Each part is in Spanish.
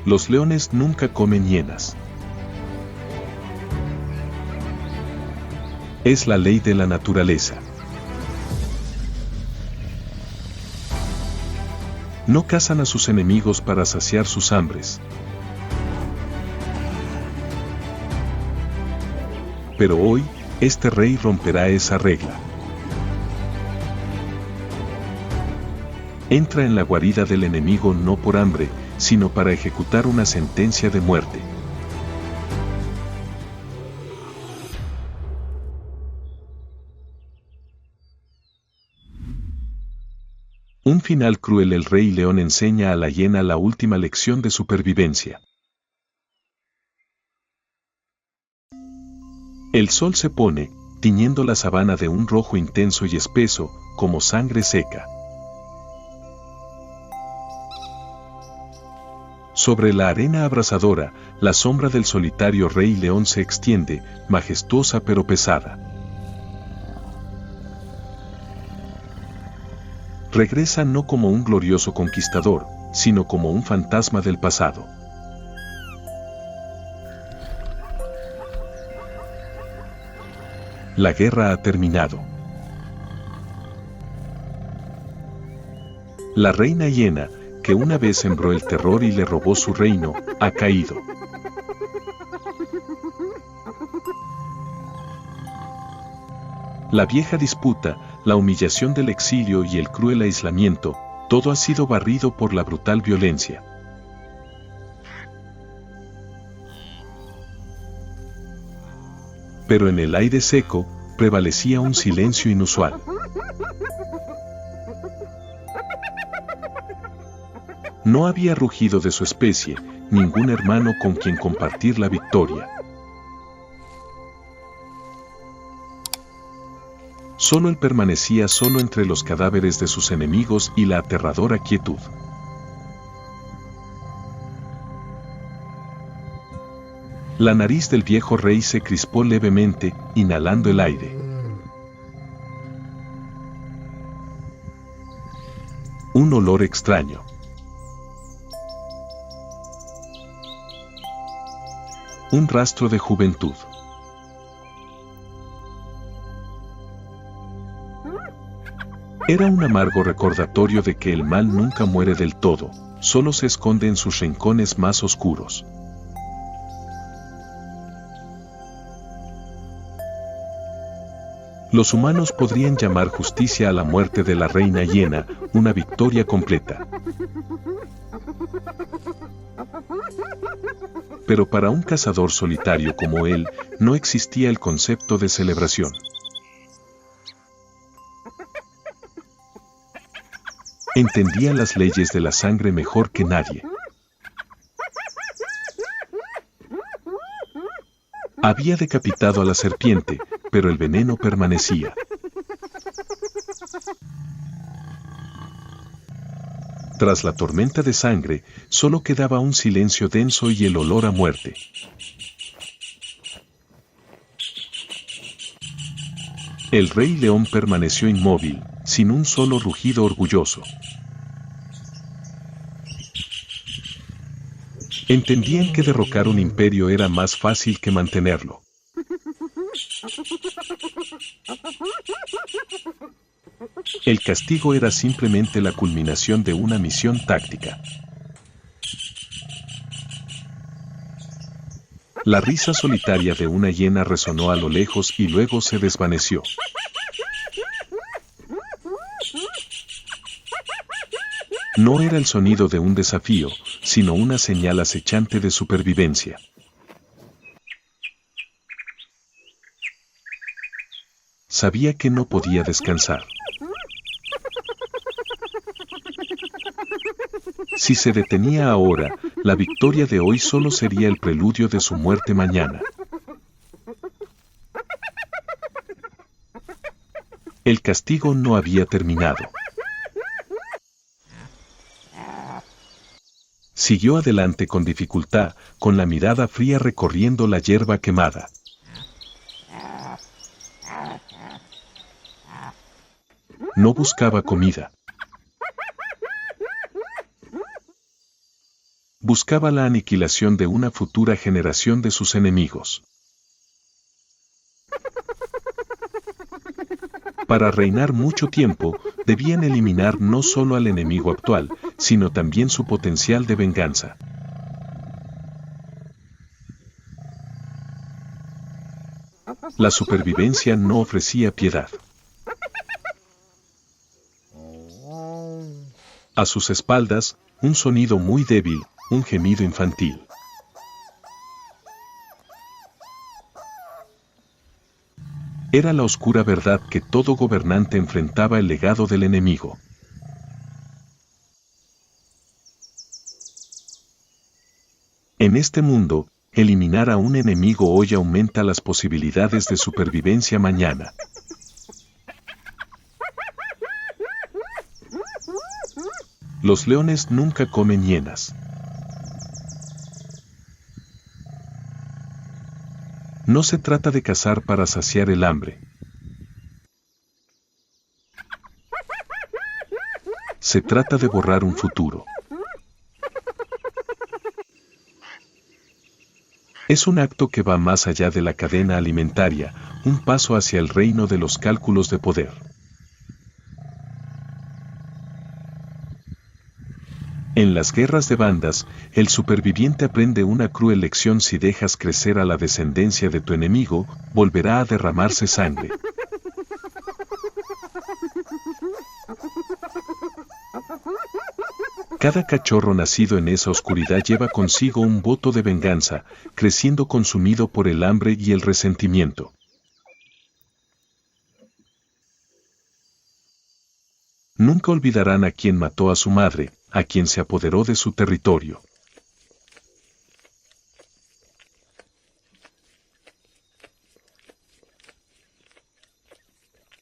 Los leones nunca comen hienas. Es la ley de la naturaleza. No cazan a sus enemigos para saciar sus hambres. Pero hoy, este rey romperá esa regla. Entra en la guarida del enemigo no por hambre, sino para ejecutar una sentencia de muerte. Un final cruel. El rey león enseña a la hiena la última lección de supervivencia. El sol se pone, tiñendo la sabana de un rojo intenso y espeso, como sangre seca. Sobre la arena abrasadora, la sombra del solitario rey león se extiende, majestuosa pero pesada. Regresa no como un glorioso conquistador, sino como un fantasma del pasado. La guerra ha terminado. La reina hiena, que una vez sembró el terror y le robó su reino, ha caído. La vieja disputa, la humillación del exilio y el cruel aislamiento, todo ha sido barrido por la brutal violencia. Pero en el aire seco, prevalecía un silencio inusual. No había rugido de su especie, ningún hermano con quien compartir la victoria. Solo él permanecía solo entre los cadáveres de sus enemigos y la aterradora quietud. La nariz del viejo rey se crispó levemente, inhalando el aire. Un olor extraño. Un rastro de juventud. Era un amargo recordatorio de que el mal nunca muere del todo, solo se esconde en sus rincones más oscuros. Los humanos podrían llamar justicia a la muerte de la reina hiena, una victoria completa. Pero para un cazador solitario como él, no existía el concepto de celebración. Entendía las leyes de la sangre mejor que nadie. Había decapitado a la serpiente, pero el veneno permanecía. Tras la tormenta de sangre, solo quedaba un silencio denso y el olor a muerte. El rey león permaneció inmóvil, sin un solo rugido orgulloso. Entendían que derrocar un imperio era más fácil que mantenerlo. El castigo era simplemente la culminación de una misión táctica. La risa solitaria de una hiena resonó a lo lejos y luego se desvaneció. No era el sonido de un desafío, sino una señal acechante de supervivencia. Sabía que no podía descansar. Si se detenía ahora, la victoria de hoy solo sería el preludio de su muerte mañana. El castigo no había terminado. Siguió adelante con dificultad, con la mirada fría recorriendo la hierba quemada. No buscaba comida. Buscaba la aniquilación de una futura generación de sus enemigos. Para reinar mucho tiempo, debían eliminar no solo al enemigo actual, sino también su potencial de venganza. La supervivencia no ofrecía piedad. A sus espaldas, un sonido muy débil, un gemido infantil. Era la oscura verdad que todo gobernante enfrentaba el legado del enemigo. En este mundo, eliminar a un enemigo hoy aumenta las posibilidades de supervivencia mañana. Los leones nunca comen hienas. No se trata de cazar para saciar el hambre. Se trata de borrar un futuro. Es un acto que va más allá de la cadena alimentaria, un paso hacia el reino de los cálculos de poder. En las guerras de bandas, el superviviente aprende una cruel lección: si dejas crecer a la descendencia de tu enemigo, volverá a derramarse sangre. Cada cachorro nacido en esa oscuridad lleva consigo un voto de venganza, creciendo consumido por el hambre y el resentimiento. Nunca olvidarán a quien mató a su madre, a quien se apoderó de su territorio.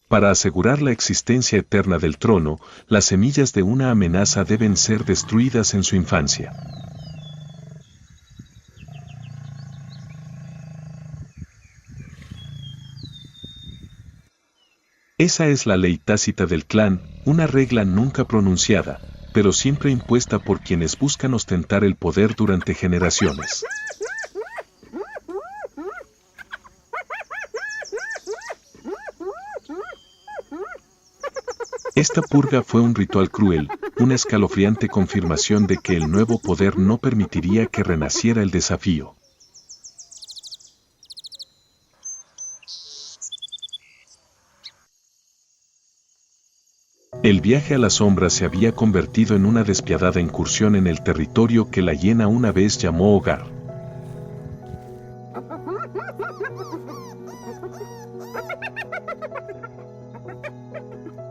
Para asegurar la existencia eterna del trono, las semillas de una amenaza deben ser destruidas en su infancia. Esa es la ley tácita del clan, una regla nunca pronunciada, pero siempre impuesta por quienes buscan ostentar el poder durante generaciones. Esta purga fue un ritual cruel, una escalofriante confirmación de que el nuevo poder no permitiría que renaciera el desafío. El viaje a la sombra se había convertido en una despiadada incursión en el territorio que la hiena una vez llamó hogar.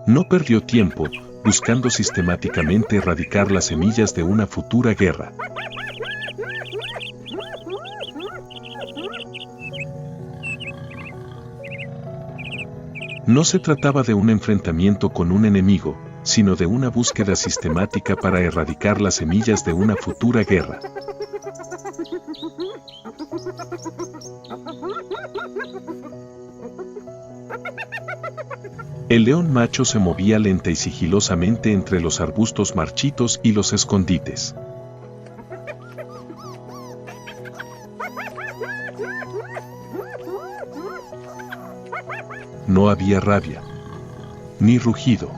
No perdió tiempo, buscando sistemáticamente erradicar las semillas de una futura guerra. No se trataba de un enfrentamiento con un enemigo, sino de una búsqueda sistemática para erradicar las semillas de una futura guerra. El león macho se movía lenta y sigilosamente entre los arbustos marchitos y los escondites. No había rabia, ni rugido.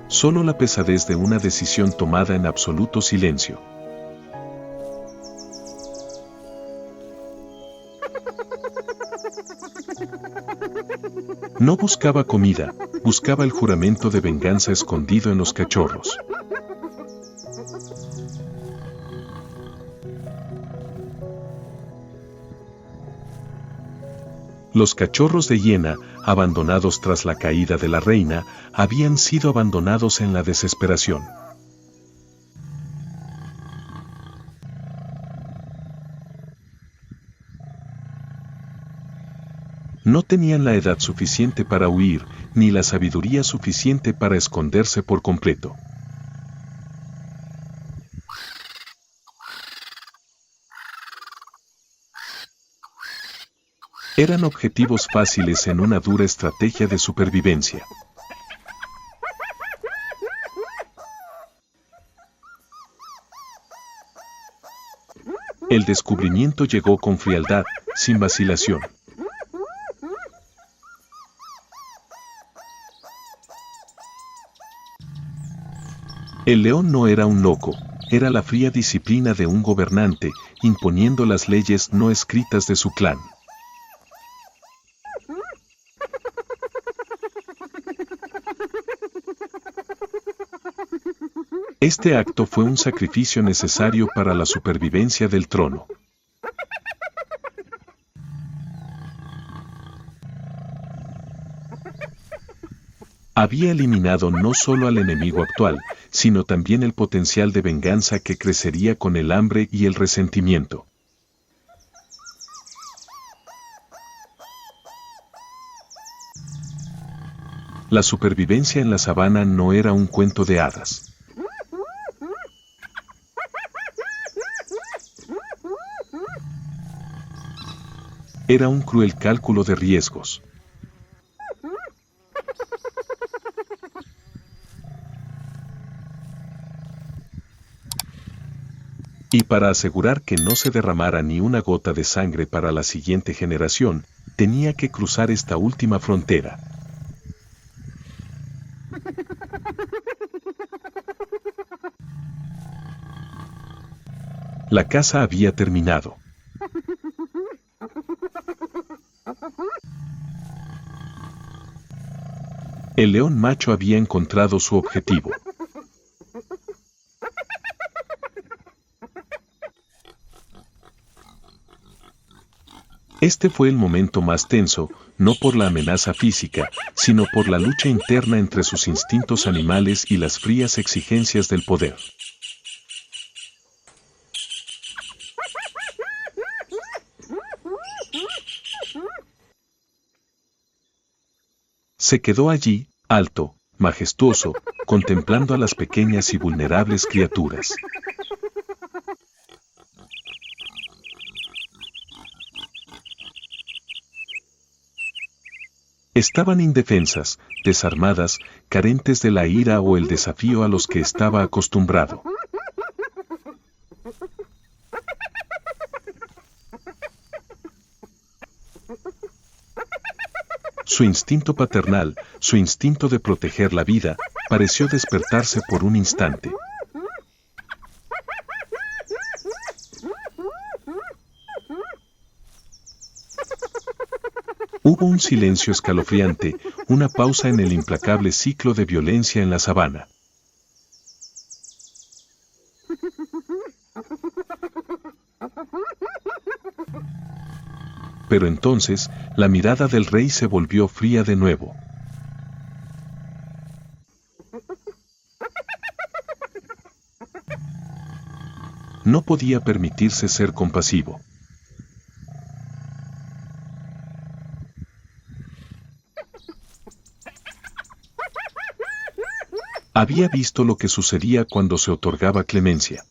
Solo la pesadez de una decisión tomada en absoluto silencio. No buscaba comida, buscaba el juramento de venganza escondido en los cachorros. Los cachorros de hiena, abandonados tras la caída de la reina, habían sido abandonados en la desesperación. No tenían la edad suficiente para huir, ni la sabiduría suficiente para esconderse por completo. Eran objetivos fáciles en una dura estrategia de supervivencia. El descubrimiento llegó con frialdad, sin vacilación. El león no era un loco, era la fría disciplina de un gobernante, imponiendo las leyes no escritas de su clan. Este acto fue un sacrificio necesario para la supervivencia del trono. Había eliminado no solo al enemigo actual, sino también el potencial de venganza que crecería con el hambre y el resentimiento. La supervivencia en la sabana no era un cuento de hadas. Era un cruel cálculo de riesgos. Y para asegurar que no se derramara ni una gota de sangre para la siguiente generación, tenía que cruzar esta última frontera. La caza había terminado. El león macho había encontrado su objetivo. Este fue el momento más tenso, no por la amenaza física, sino por la lucha interna entre sus instintos animales y las frías exigencias del poder. Se quedó allí, alto, majestuoso, contemplando a las pequeñas y vulnerables criaturas. Estaban indefensas, desarmadas, carentes de la ira o el desafío a los que estaba acostumbrado. Su instinto paternal, su instinto de proteger la vida, pareció despertarse por un instante. Hubo un silencio escalofriante, una pausa en el implacable ciclo de violencia en la sabana. Pero entonces, la mirada del rey se volvió fría de nuevo. No podía permitirse ser compasivo. Había visto lo que sucedía cuando se otorgaba clemencia.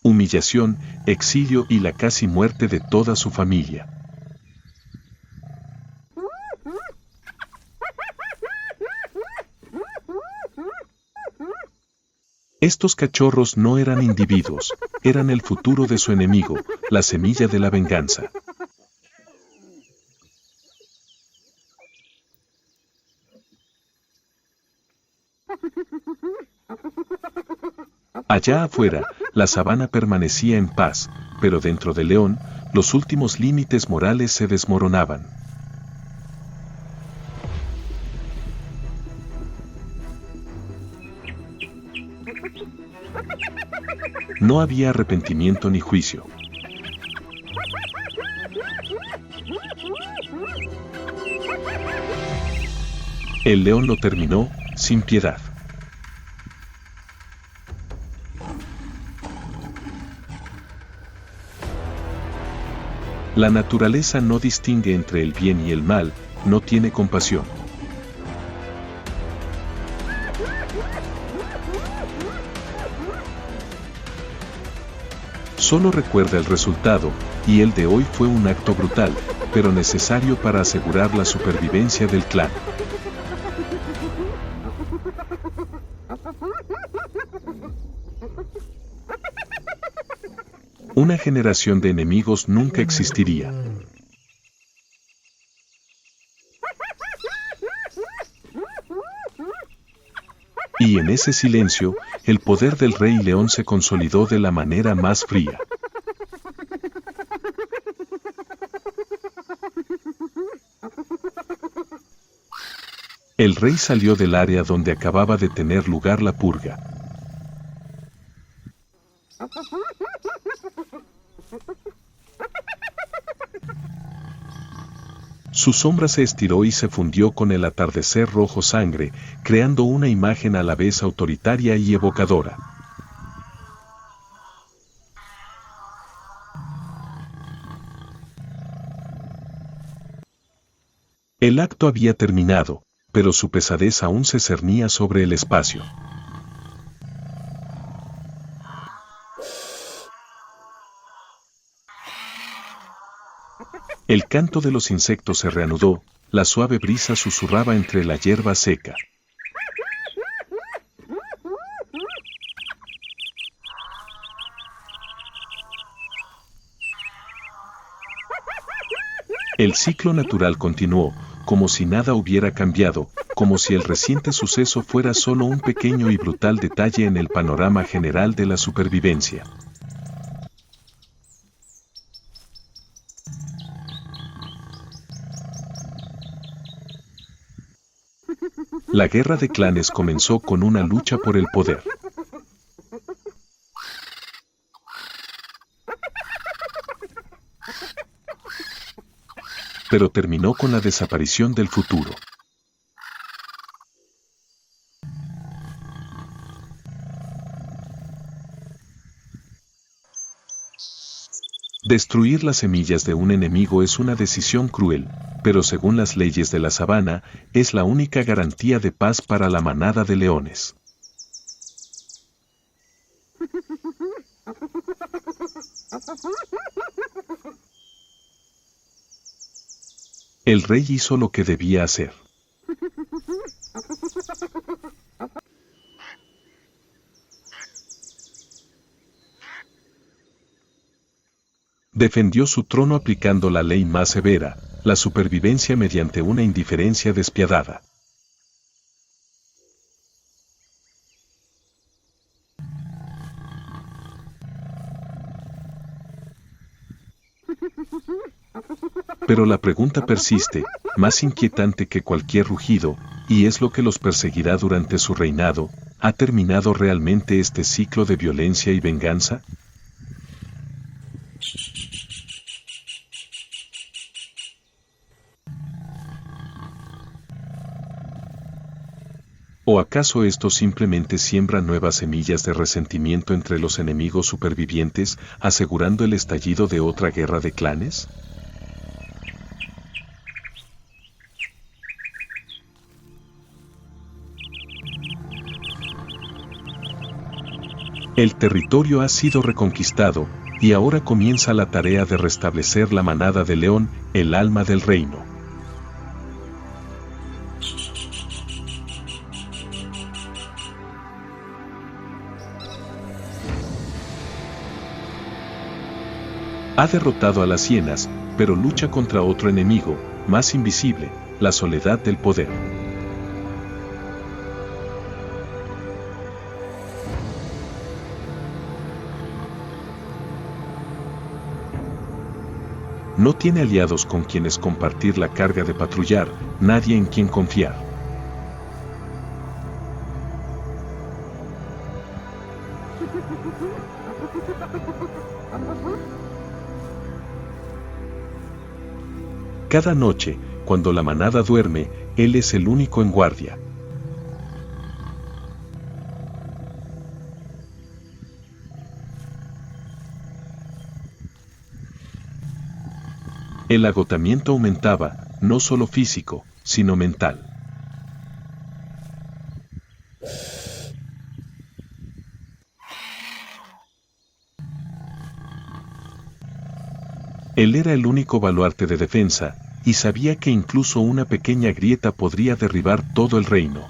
Humillación, exilio y la casi muerte de toda su familia. Estos cachorros no eran individuos, eran el futuro de su enemigo, la semilla de la venganza. Allá afuera, la sabana permanecía en paz, pero dentro de León, los últimos límites morales se desmoronaban. No había arrepentimiento ni juicio. El león lo terminó, sin piedad. La naturaleza no distingue entre el bien y el mal, no tiene compasión. Solo recuerda el resultado, y el de hoy fue un acto brutal, pero necesario para asegurar la supervivencia del clan. Una generación de enemigos nunca existiría. Y en ese silencio, el poder del Rey León se consolidó de la manera más fría. El rey salió del área donde acababa de tener lugar la purga. Su sombra se estiró y se fundió con el atardecer rojo sangre, creando una imagen a la vez autoritaria y evocadora. El acto había terminado, pero su pesadez aún se cernía sobre el espacio. El canto de los insectos se reanudó, la suave brisa susurraba entre la hierba seca. El ciclo natural continuó, como si nada hubiera cambiado, como si el reciente suceso fuera solo un pequeño y brutal detalle en el panorama general de la supervivencia. La guerra de clanes comenzó con una lucha por el poder. Pero terminó con la desaparición del futuro. Destruir las semillas de un enemigo es una decisión cruel, pero según las leyes de la sabana, es la única garantía de paz para la manada de leones. El rey hizo lo que debía hacer. Defendió su trono aplicando la ley más severa, la supervivencia mediante una indiferencia despiadada. Pero la pregunta persiste, más inquietante que cualquier rugido, y es lo que los perseguirá durante su reinado. ¿Ha terminado realmente este ciclo de violencia y venganza? ¿O acaso esto simplemente siembra nuevas semillas de resentimiento entre los enemigos supervivientes, asegurando el estallido de otra guerra de clanes? El territorio ha sido reconquistado, y ahora comienza la tarea de restablecer la manada de león, el alma del reino. Ha derrotado a las hienas, pero lucha contra otro enemigo, más invisible, la soledad del poder. No tiene aliados con quienes compartir la carga de patrullar, nadie en quien confiar. Cada noche, cuando la manada duerme, él es el único en guardia. El agotamiento aumentaba, no solo físico, sino mental. Él era el único baluarte de defensa, y sabía que incluso una pequeña grieta podría derribar todo el reino.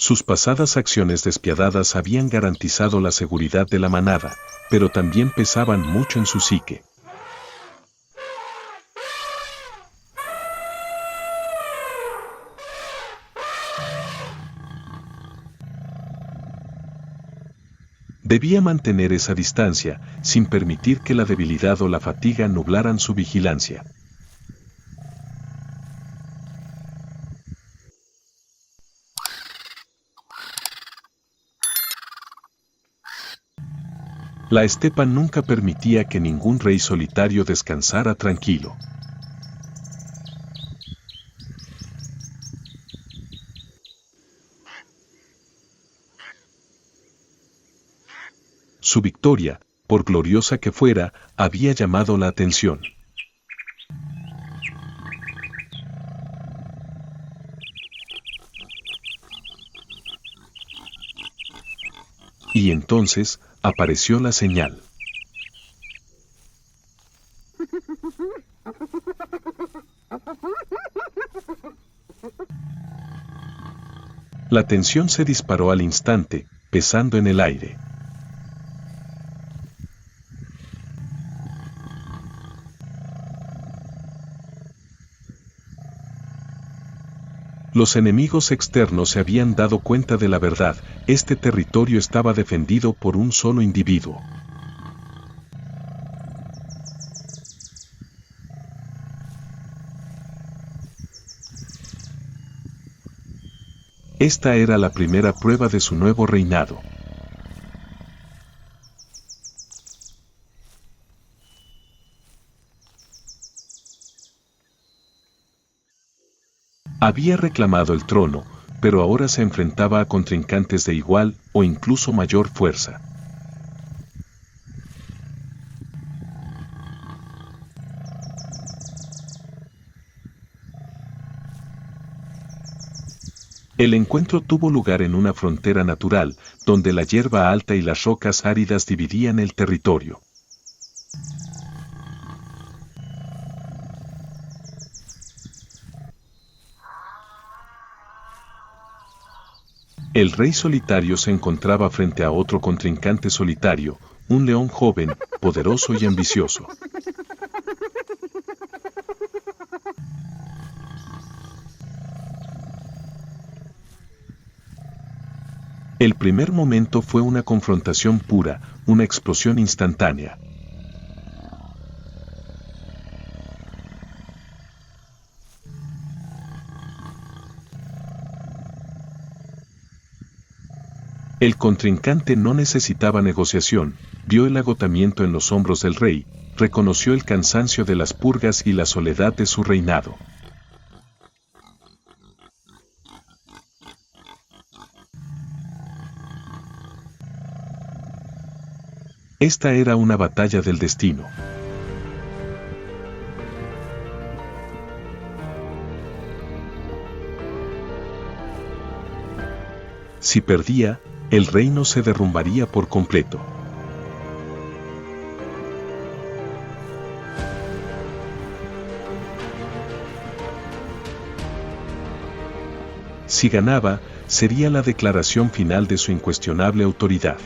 Sus pasadas acciones despiadadas habían garantizado la seguridad de la manada, pero también pesaban mucho en su psique. Debía mantener esa distancia, sin permitir que la debilidad o la fatiga nublaran su vigilancia. La estepa nunca permitía que ningún rey solitario descansara tranquilo. Su victoria, por gloriosa que fuera, había llamado la atención. Y entonces, apareció la señal. La tensión se disparó al instante, pesando en el aire. Los enemigos externos se habían dado cuenta de la verdad, este territorio estaba defendido por un solo individuo. Esta era la primera prueba de su nuevo reinado. Había reclamado el trono, pero ahora se enfrentaba a contrincantes de igual o incluso mayor fuerza. El encuentro tuvo lugar en una frontera natural, donde la hierba alta y las rocas áridas dividían el territorio. El rey solitario se encontraba frente a otro contrincante solitario, un león joven, poderoso y ambicioso. El primer momento fue una confrontación pura, una explosión instantánea. El contrincante no necesitaba negociación, vio el agotamiento en los hombros del rey, reconoció el cansancio de las purgas y la soledad de su reinado. Esta era una batalla del destino. Si perdía, el reino se derrumbaría por completo. Si ganaba, sería la declaración final de su incuestionable autoridad.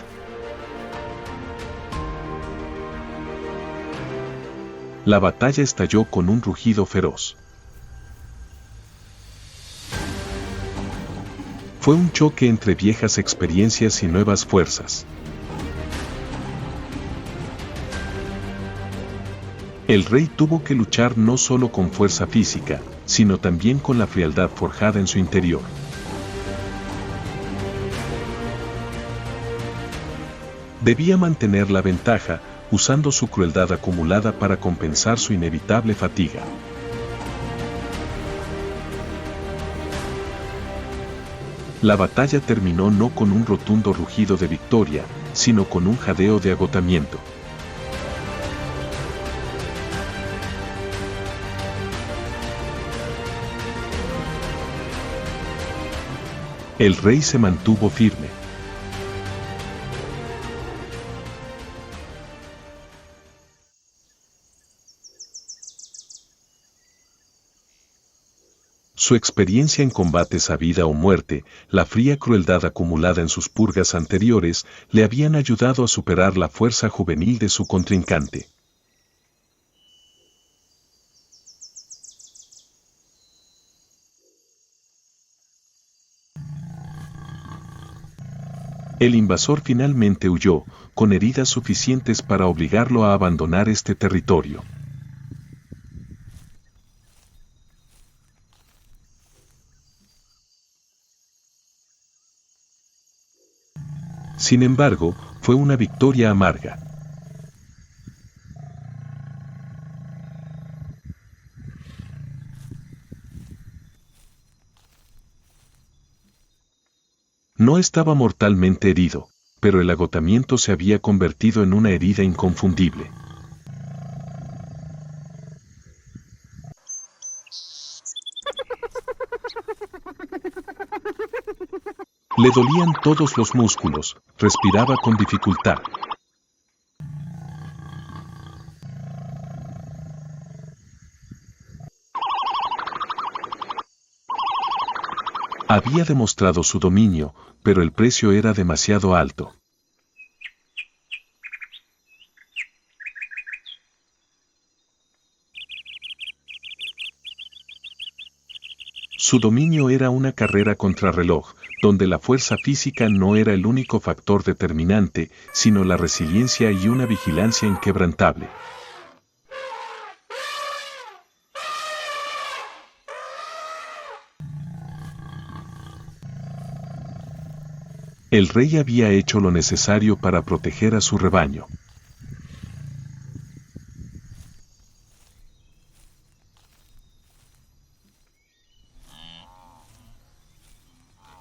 La batalla estalló con un rugido feroz. Fue un choque entre viejas experiencias y nuevas fuerzas. El rey tuvo que luchar no solo con fuerza física, sino también con la frialdad forjada en su interior. Debía mantener la ventaja, usando su crueldad acumulada para compensar su inevitable fatiga. La batalla terminó no con un rotundo rugido de victoria, sino con un jadeo de agotamiento. El rey se mantuvo firme. Su experiencia en combates a vida o muerte, la fría crueldad acumulada en sus purgas anteriores, le habían ayudado a superar la fuerza juvenil de su contrincante. El invasor finalmente huyó, con heridas suficientes para obligarlo a abandonar este territorio. Sin embargo, fue una victoria amarga. No estaba mortalmente herido, pero el agotamiento se había convertido en una herida inconfundible. Le dolían todos los músculos, respiraba con dificultad. Había demostrado su dominio, pero el precio era demasiado alto. Su dominio era una carrera contrarreloj, donde la fuerza física no era el único factor determinante, sino la resiliencia y una vigilancia inquebrantable. El rey había hecho lo necesario para proteger a su rebaño.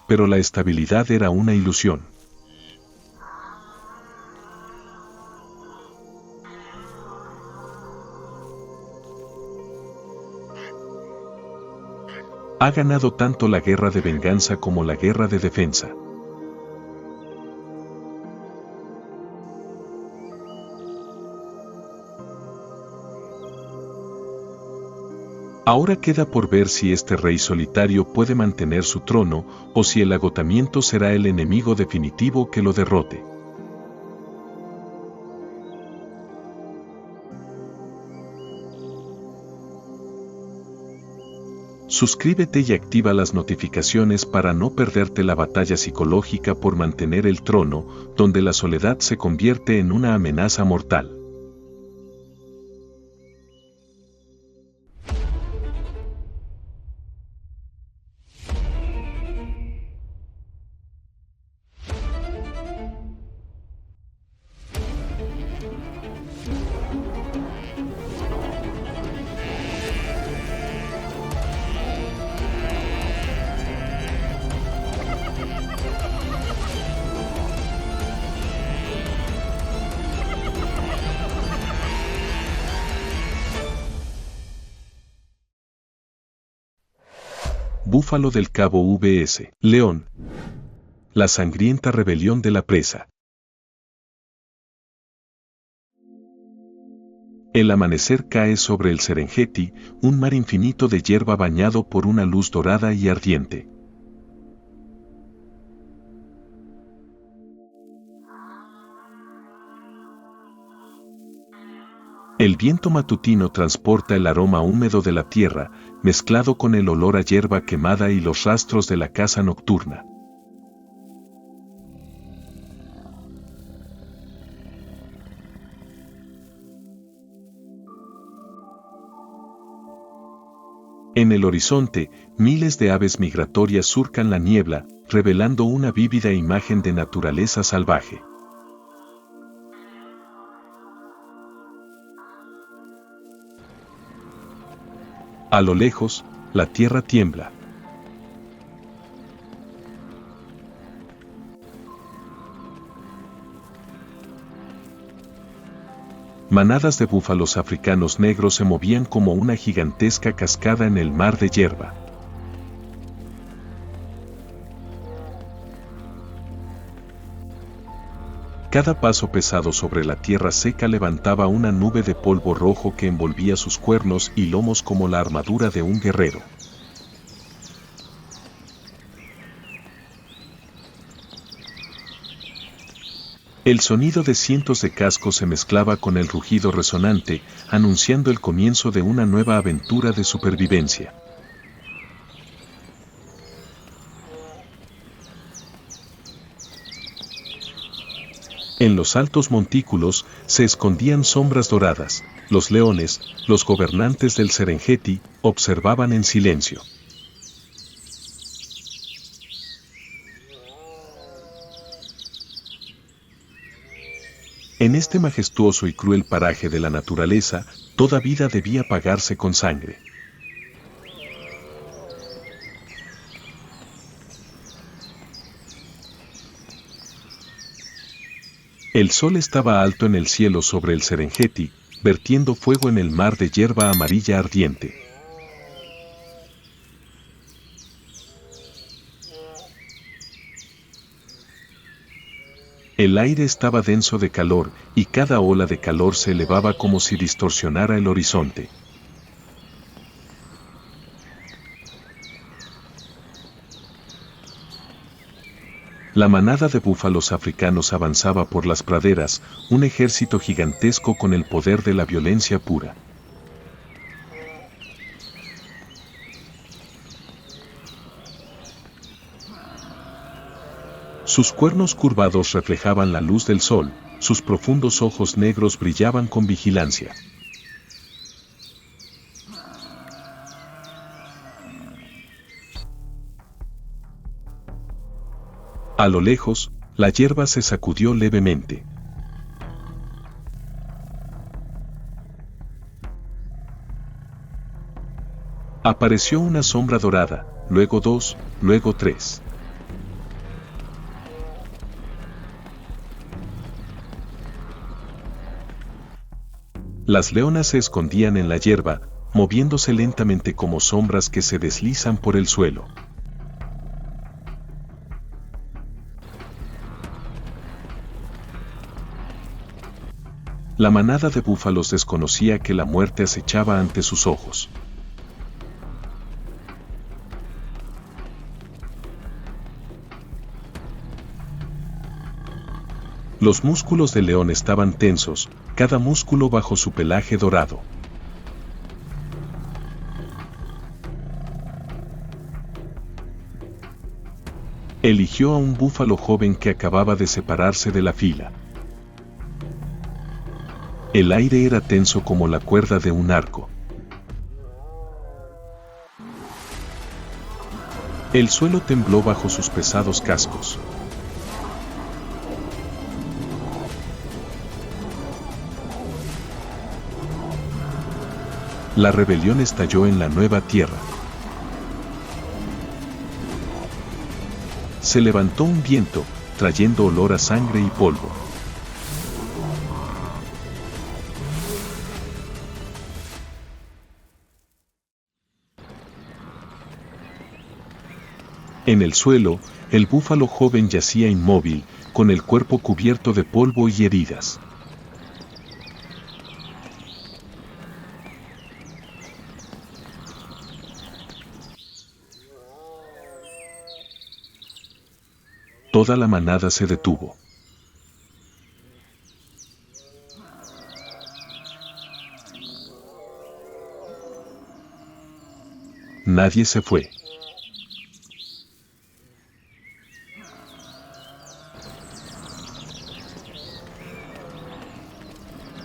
Pero la estabilidad era una ilusión. Ha ganado tanto la guerra de venganza como la guerra de defensa. Ahora queda por ver si este rey solitario puede mantener su trono o si el agotamiento será el enemigo definitivo que lo derrote. Suscríbete y activa las notificaciones para no perderte la batalla psicológica por mantener el trono, donde la soledad se convierte en una amenaza mortal. Búfalo del Cabo vs. León. La sangrienta rebelión de la presa. El amanecer cae sobre el Serengeti, un mar infinito de hierba bañado por una luz dorada y ardiente. El viento matutino transporta el aroma húmedo de la tierra, mezclado con el olor a hierba quemada y los rastros de la caza nocturna. En el horizonte, miles de aves migratorias surcan la niebla, revelando una vívida imagen de naturaleza salvaje. A lo lejos, la tierra tiembla. Manadas de búfalos africanos negros se movían como una gigantesca cascada en el mar de hierba. Cada paso pesado sobre la tierra seca levantaba una nube de polvo rojo que envolvía sus cuernos y lomos como la armadura de un guerrero. El sonido de cientos de cascos se mezclaba con el rugido resonante, anunciando el comienzo de una nueva aventura de supervivencia. En los altos montículos se escondían sombras doradas. Los leones, los gobernantes del Serengeti, observaban en silencio. En este majestuoso y cruel paraje de la naturaleza, toda vida debía pagarse con sangre. El sol estaba alto en el cielo sobre el Serengeti, vertiendo fuego en el mar de hierba amarilla ardiente. El aire estaba denso de calor, y cada ola de calor se elevaba como si distorsionara el horizonte. La manada de búfalos africanos avanzaba por las praderas, un ejército gigantesco con el poder de la violencia pura. Sus cuernos curvados reflejaban la luz del sol, sus profundos ojos negros brillaban con vigilancia. A lo lejos, la hierba se sacudió levemente. Apareció una sombra dorada, luego dos, luego tres. Las leonas se escondían en la hierba, moviéndose lentamente como sombras que se deslizan por el suelo. La manada de búfalos desconocía que la muerte acechaba ante sus ojos. Los músculos del león estaban tensos, cada músculo bajo su pelaje dorado. Eligió a un búfalo joven que acababa de separarse de la fila. El aire era tenso como la cuerda de un arco. El suelo tembló bajo sus pesados cascos. La rebelión estalló en la nueva tierra. Se levantó un viento, trayendo olor a sangre y polvo. En el suelo, el búfalo joven yacía inmóvil, con el cuerpo cubierto de polvo y heridas. Toda la manada se detuvo. Nadie se fue.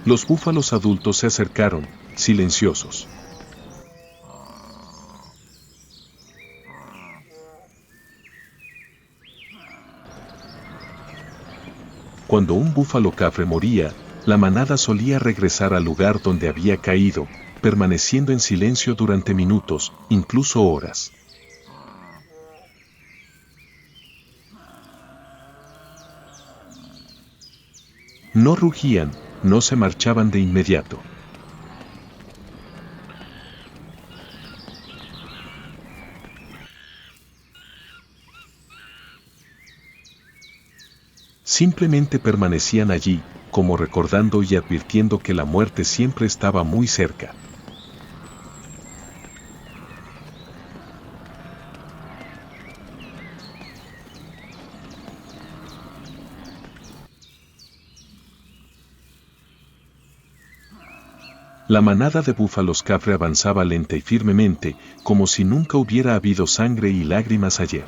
Los búfalos adultos se acercaron, silenciosos. Cuando un búfalo cafre moría, la manada solía regresar al lugar donde había caído, permaneciendo en silencio durante minutos, incluso horas. No rugían, no se marchaban de inmediato. Simplemente permanecían allí, como recordando y advirtiendo que la muerte siempre estaba muy cerca. La manada de búfalos cafre avanzaba lenta y firmemente, como si nunca hubiera habido sangre y lágrimas ayer.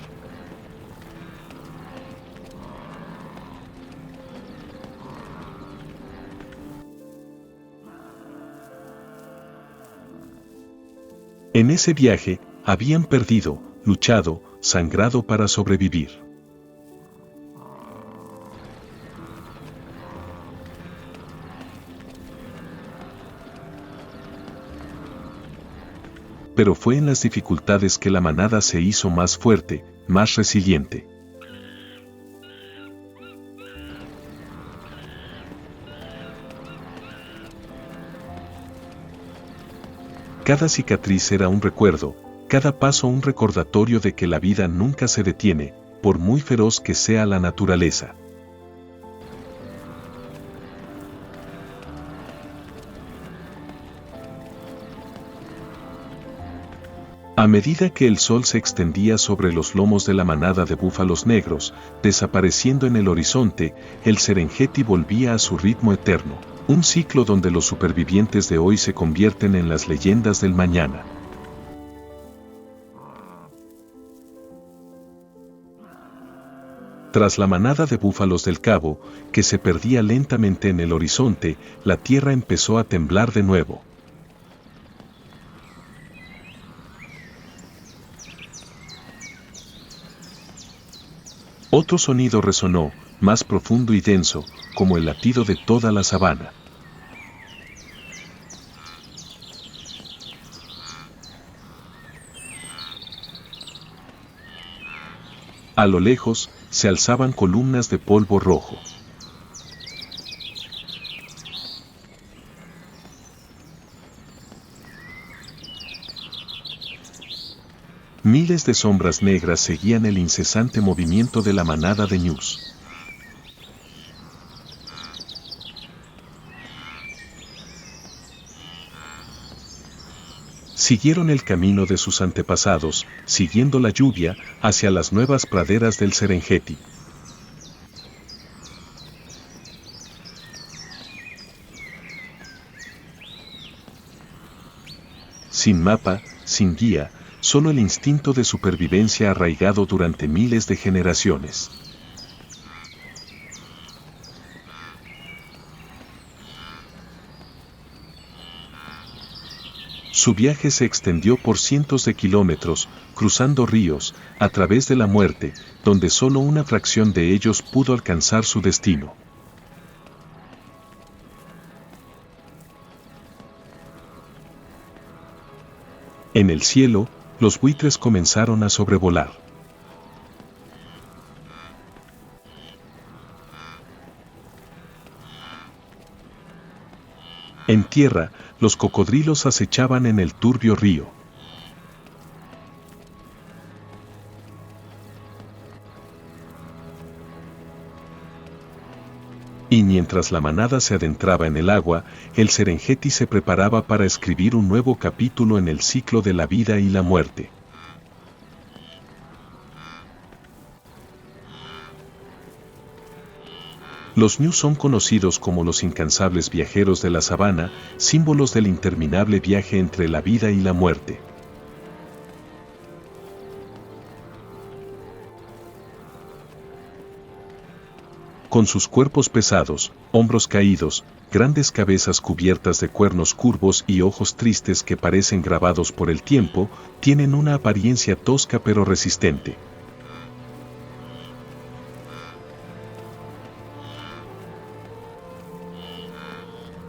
En ese viaje, habían perdido, luchado, sangrado para sobrevivir. Pero fue en las dificultades que la manada se hizo más fuerte, más resiliente. Cada cicatriz era un recuerdo, cada paso un recordatorio de que la vida nunca se detiene, por muy feroz que sea la naturaleza. A medida que el sol se extendía sobre los lomos de la manada de búfalos negros, desapareciendo en el horizonte, el Serengeti volvía a su ritmo eterno, un ciclo donde los supervivientes de hoy se convierten en las leyendas del mañana. Tras la manada de búfalos del Cabo, que se perdía lentamente en el horizonte, la tierra empezó a temblar de nuevo. Otro sonido resonó, más profundo y denso, como el latido de toda la sabana. A lo lejos, se alzaban columnas de polvo rojo. Miles de sombras negras seguían el incesante movimiento de la manada de ñus. Siguieron el camino de sus antepasados, siguiendo la lluvia, hacia las nuevas praderas del Serengeti. Sin mapa, sin guía, solo el instinto de supervivencia arraigado durante miles de generaciones. Su viaje se extendió por cientos de kilómetros, cruzando ríos, a través de la muerte, donde solo una fracción de ellos pudo alcanzar su destino. En el cielo, los buitres comenzaron a sobrevolar. En tierra, los cocodrilos acechaban en el turbio río. Y mientras la manada se adentraba en el agua, el Serengeti se preparaba para escribir un nuevo capítulo en el ciclo de la vida y la muerte. Los ñus son conocidos como los incansables viajeros de la sabana, símbolos del interminable viaje entre la vida y la muerte. Con sus cuerpos pesados, hombros caídos, grandes cabezas cubiertas de cuernos curvos y ojos tristes que parecen grabados por el tiempo, tienen una apariencia tosca pero resistente.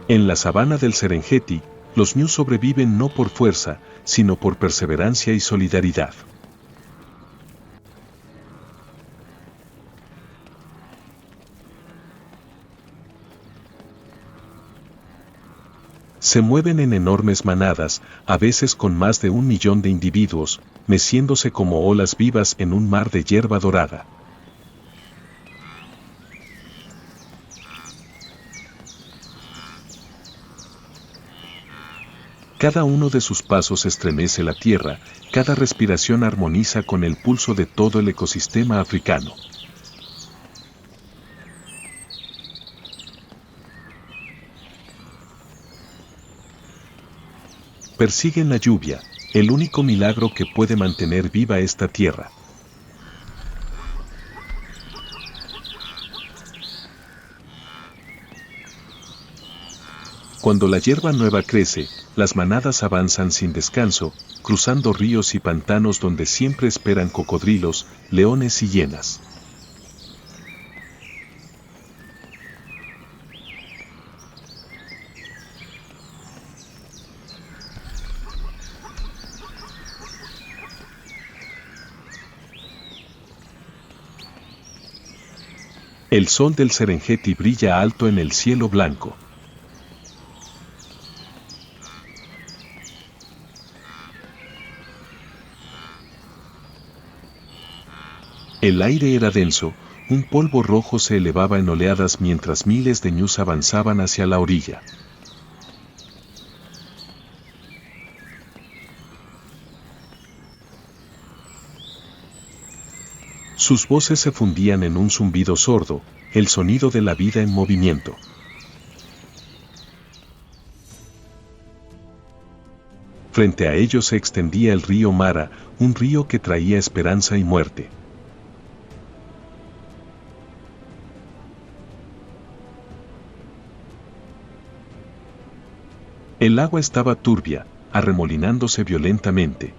En la sabana del Serengeti, los ñus sobreviven no por fuerza, sino por perseverancia y solidaridad. Se mueven en enormes manadas, a veces con más de 1 millón de individuos, meciéndose como olas vivas en un mar de hierba dorada. Cada uno de sus pasos estremece la tierra, cada respiración armoniza con el pulso de todo el ecosistema africano. Persiguen la lluvia, el único milagro que puede mantener viva esta tierra. Cuando la hierba nueva crece, las manadas avanzan sin descanso, cruzando ríos y pantanos donde siempre esperan cocodrilos, leones y hienas. El sol del Serengeti brilla alto en el cielo blanco. El aire era denso, un polvo rojo se elevaba en oleadas mientras miles de ñus avanzaban hacia la orilla. Sus voces se fundían en un zumbido sordo, el sonido de la vida en movimiento. Frente a ellos se extendía el río Mara, un río que traía esperanza y muerte. El agua estaba turbia, arremolinándose violentamente.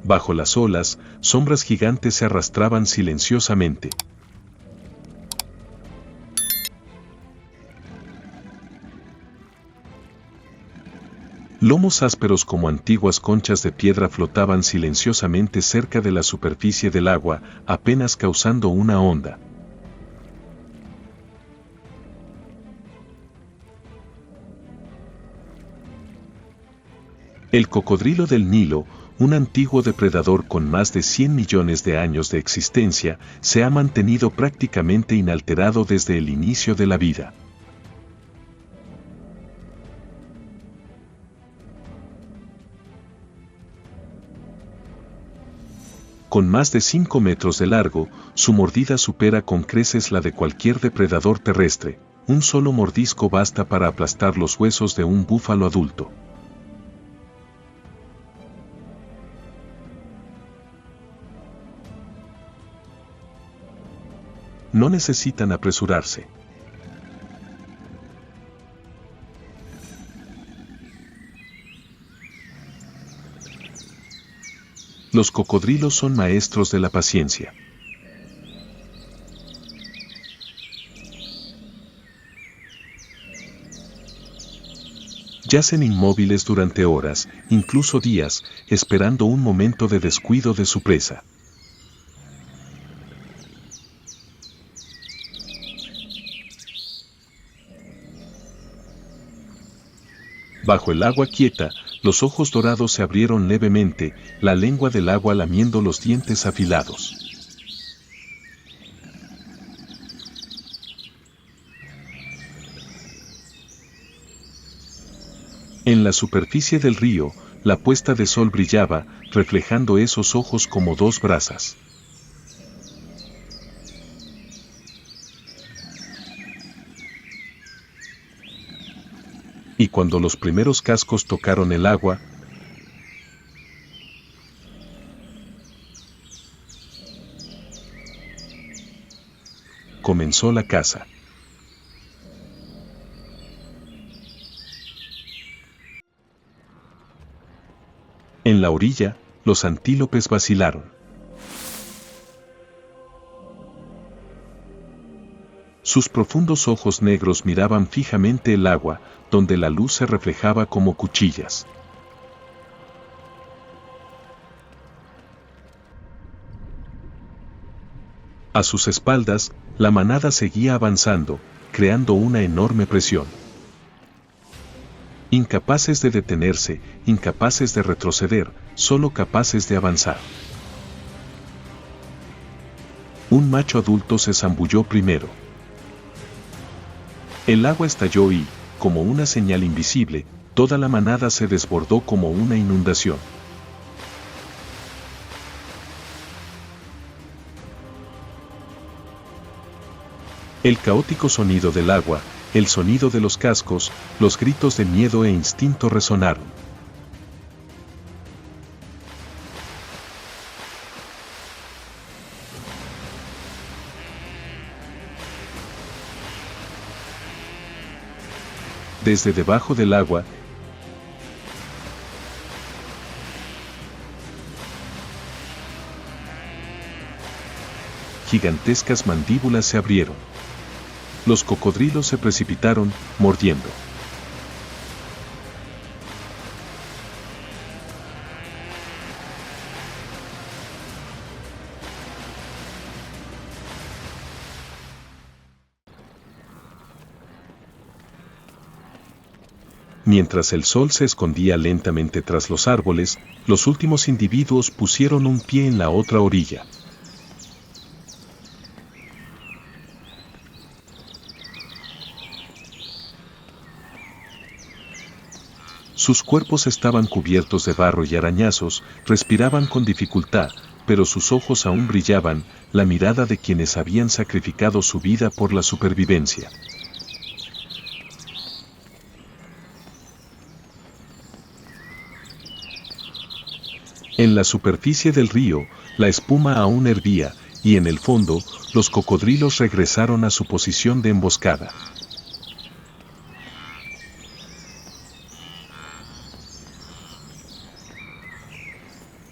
Bajo las olas, sombras gigantes se arrastraban silenciosamente. Lomos ásperos como antiguas conchas de piedra flotaban silenciosamente cerca de la superficie del agua, apenas causando una onda. El cocodrilo del Nilo, un antiguo depredador con más de 100 millones de años de existencia, se ha mantenido prácticamente inalterado desde el inicio de la vida. Con más de 5 metros de largo, su mordida supera con creces la de cualquier depredador terrestre. Un solo mordisco basta para aplastar los huesos de un búfalo adulto. No necesitan apresurarse. Los cocodrilos son maestros de la paciencia. Yacen inmóviles durante horas, incluso días, esperando un momento de descuido de su presa. Bajo el agua quieta, los ojos dorados se abrieron levemente, la lengua del agua lamiendo los dientes afilados. En la superficie del río, la puesta de sol brillaba, reflejando esos ojos como dos brasas. Y cuando los primeros cascos tocaron el agua, comenzó la caza. En la orilla, los antílopes vacilaron. Sus profundos ojos negros miraban fijamente el agua, donde la luz se reflejaba como cuchillas. A sus espaldas, la manada seguía avanzando, creando una enorme presión. Incapaces de detenerse, incapaces de retroceder, solo capaces de avanzar. Un macho adulto se zambulló primero. El agua estalló y, como una señal invisible, toda la manada se desbordó como una inundación. El caótico sonido del agua, el sonido de los cascos, los gritos de miedo e instinto resonaron. Desde debajo del agua, gigantescas mandíbulas se abrieron. Los cocodrilos se precipitaron, mordiendo. Mientras el sol se escondía lentamente tras los árboles, los últimos individuos pusieron un pie en la otra orilla. Sus cuerpos estaban cubiertos de barro y arañazos, respiraban con dificultad, pero sus ojos aún brillaban, la mirada de quienes habían sacrificado su vida por la supervivencia. En la superficie del río, la espuma aún hervía, y en el fondo, los cocodrilos regresaron a su posición de emboscada.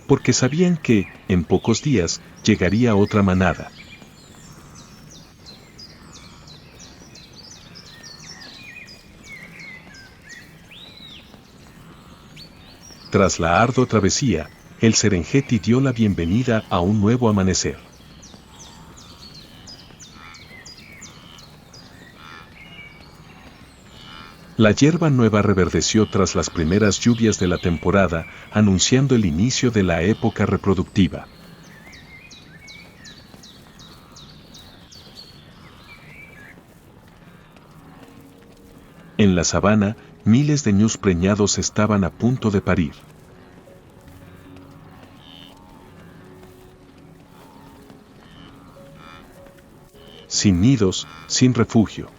Porque sabían que, en pocos días, llegaría otra manada. Tras la ardua travesía, el Serengeti dio la bienvenida a un nuevo amanecer. La hierba nueva reverdeció tras las primeras lluvias de la temporada, anunciando el inicio de la época reproductiva. En la sabana, miles de ñus preñados estaban a punto de parir. Sin nidos, sin refugio.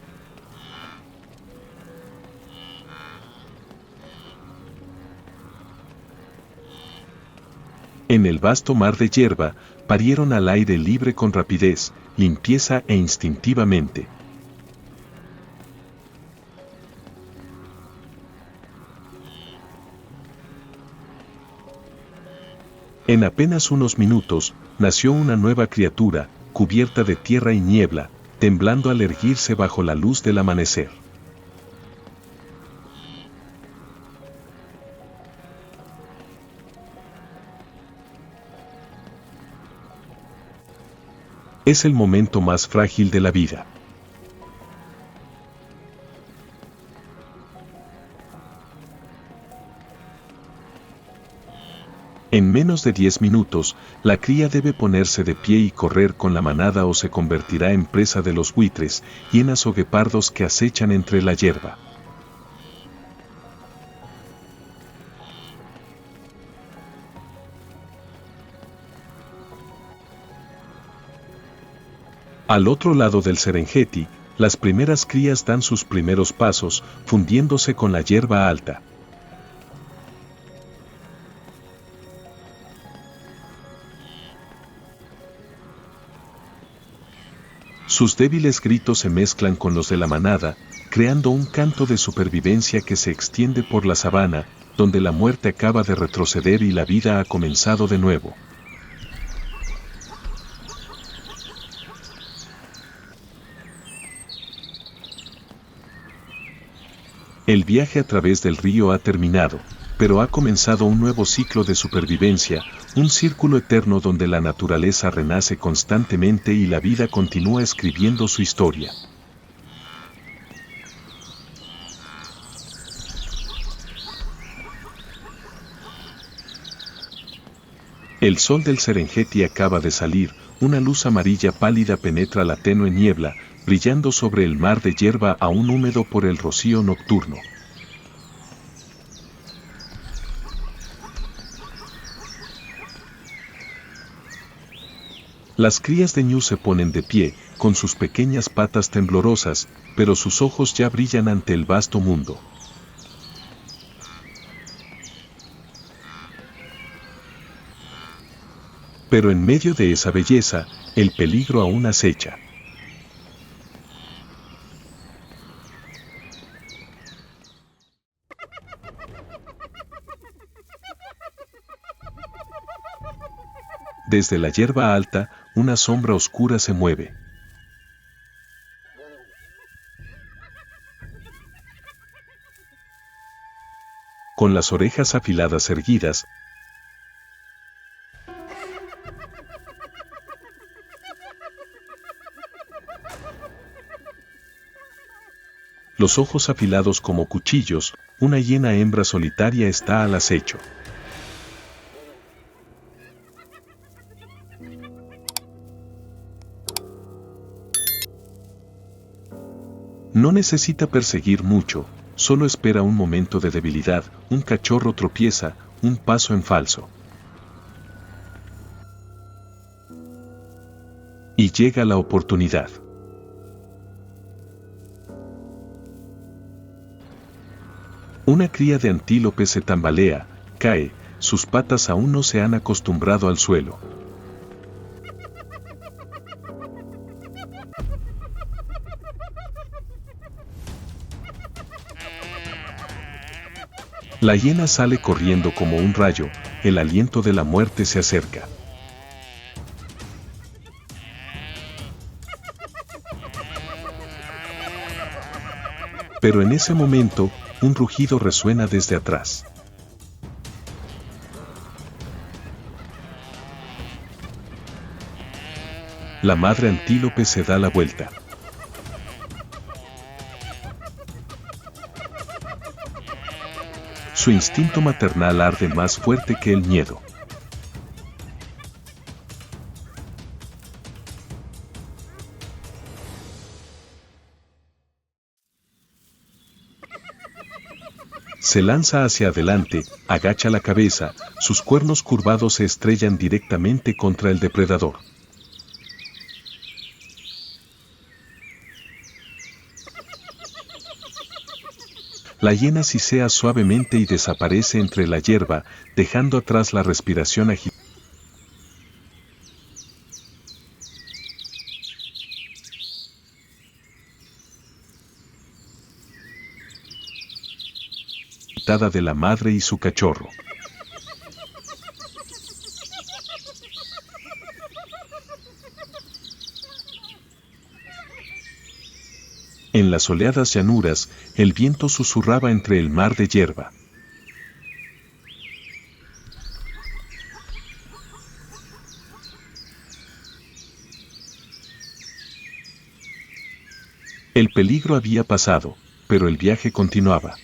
En el vasto mar de hierba, parieron al aire libre con rapidez, limpieza e instintivamente. En apenas unos minutos, nació una nueva criatura, cubierta de tierra y niebla, temblando al erguirse bajo la luz del amanecer. Es el momento más frágil de la vida. En menos de 10 minutos, la cría debe ponerse de pie y correr con la manada o se convertirá en presa de los buitres, hienas o guepardos que acechan entre la hierba. Al otro lado del Serengeti, las primeras crías dan sus primeros pasos, fundiéndose con la hierba alta. Sus débiles gritos se mezclan con los de la manada, creando un canto de supervivencia que se extiende por la sabana, donde la muerte acaba de retroceder y la vida ha comenzado de nuevo. El viaje a través del río ha terminado, pero ha comenzado un nuevo ciclo de supervivencia, un círculo eterno donde la naturaleza renace constantemente y la vida continúa escribiendo su historia. El sol del Serengeti acaba de salir, una luz amarilla pálida penetra la tenue niebla, brillando sobre el mar de hierba aún húmedo por el rocío nocturno. Las crías de ñu se ponen de pie, con sus pequeñas patas temblorosas, pero sus ojos ya brillan ante el vasto mundo. Pero en medio de esa belleza, el peligro aún acecha. Desde la hierba alta, una sombra oscura se mueve. Con las orejas afiladas erguidas, los ojos afilados como cuchillos, una hiena hembra solitaria está al acecho. No necesita perseguir mucho, solo espera un momento de debilidad, un cachorro tropieza, un paso en falso. Y llega la oportunidad. Una cría de antílope se tambalea, cae, sus patas aún no se han acostumbrado al suelo. La hiena sale corriendo como un rayo, el aliento de la muerte se acerca. Pero en ese momento, un rugido resuena desde atrás. La madre antílope se da la vuelta. Su instinto maternal arde más fuerte que el miedo. Se lanza hacia adelante, agacha la cabeza, sus cuernos curvados se estrellan directamente contra el depredador. La hiena sisea suavemente y desaparece entre la hierba, dejando atrás la respiración agitada. De la madre y su cachorro. En las soleadas llanuras, el viento susurraba entre el mar de hierba. El peligro había pasado, pero el viaje continuaba.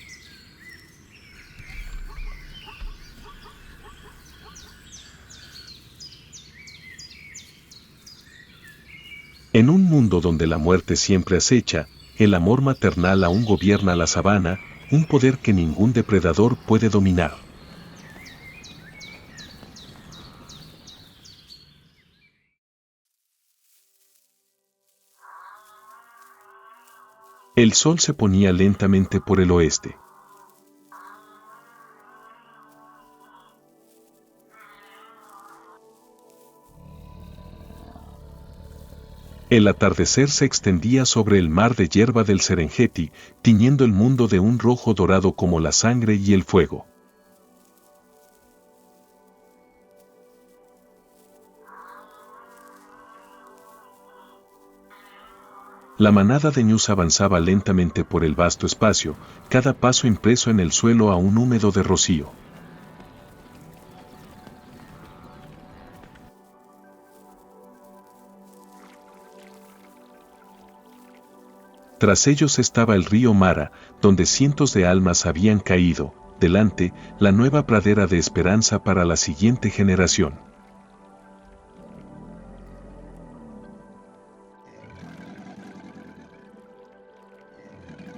En un mundo donde la muerte siempre acecha, el amor maternal aún gobierna la sabana, un poder que ningún depredador puede dominar. El sol se ponía lentamente por el oeste. El atardecer se extendía sobre el mar de hierba del Serengeti, tiñendo el mundo de un rojo dorado como la sangre y el fuego. La manada de ñus avanzaba lentamente por el vasto espacio, cada paso impreso en el suelo aún húmedo de rocío. Tras ellos estaba el río Mara, donde cientos de almas habían caído, delante, la nueva pradera de esperanza para la siguiente generación.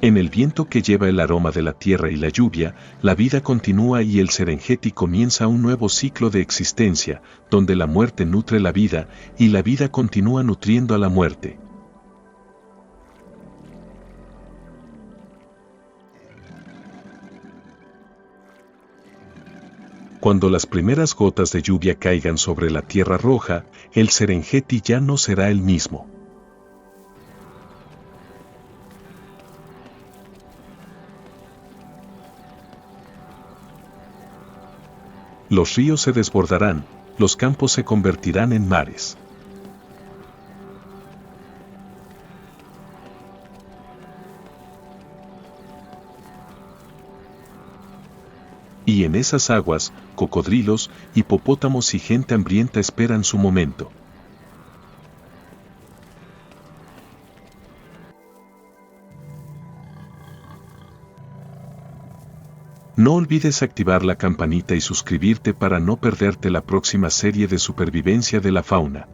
En el el viento que lleva el aroma de la tierra y la lluvia, la vida continúa y el Serengeti comienza un nuevo ciclo de existencia, donde la muerte nutre la vida y la vida continúa nutriendo a la muerte. Cuando las primeras gotas de lluvia caigan sobre la tierra roja, el Serengeti ya no será el mismo. Los ríos se desbordarán, los campos se convertirán en mares. Y en esas aguas, cocodrilos, hipopótamos y gente hambrienta esperan su momento. No olvides activar la campanita y suscribirte para no perderte la próxima serie de supervivencia de la fauna.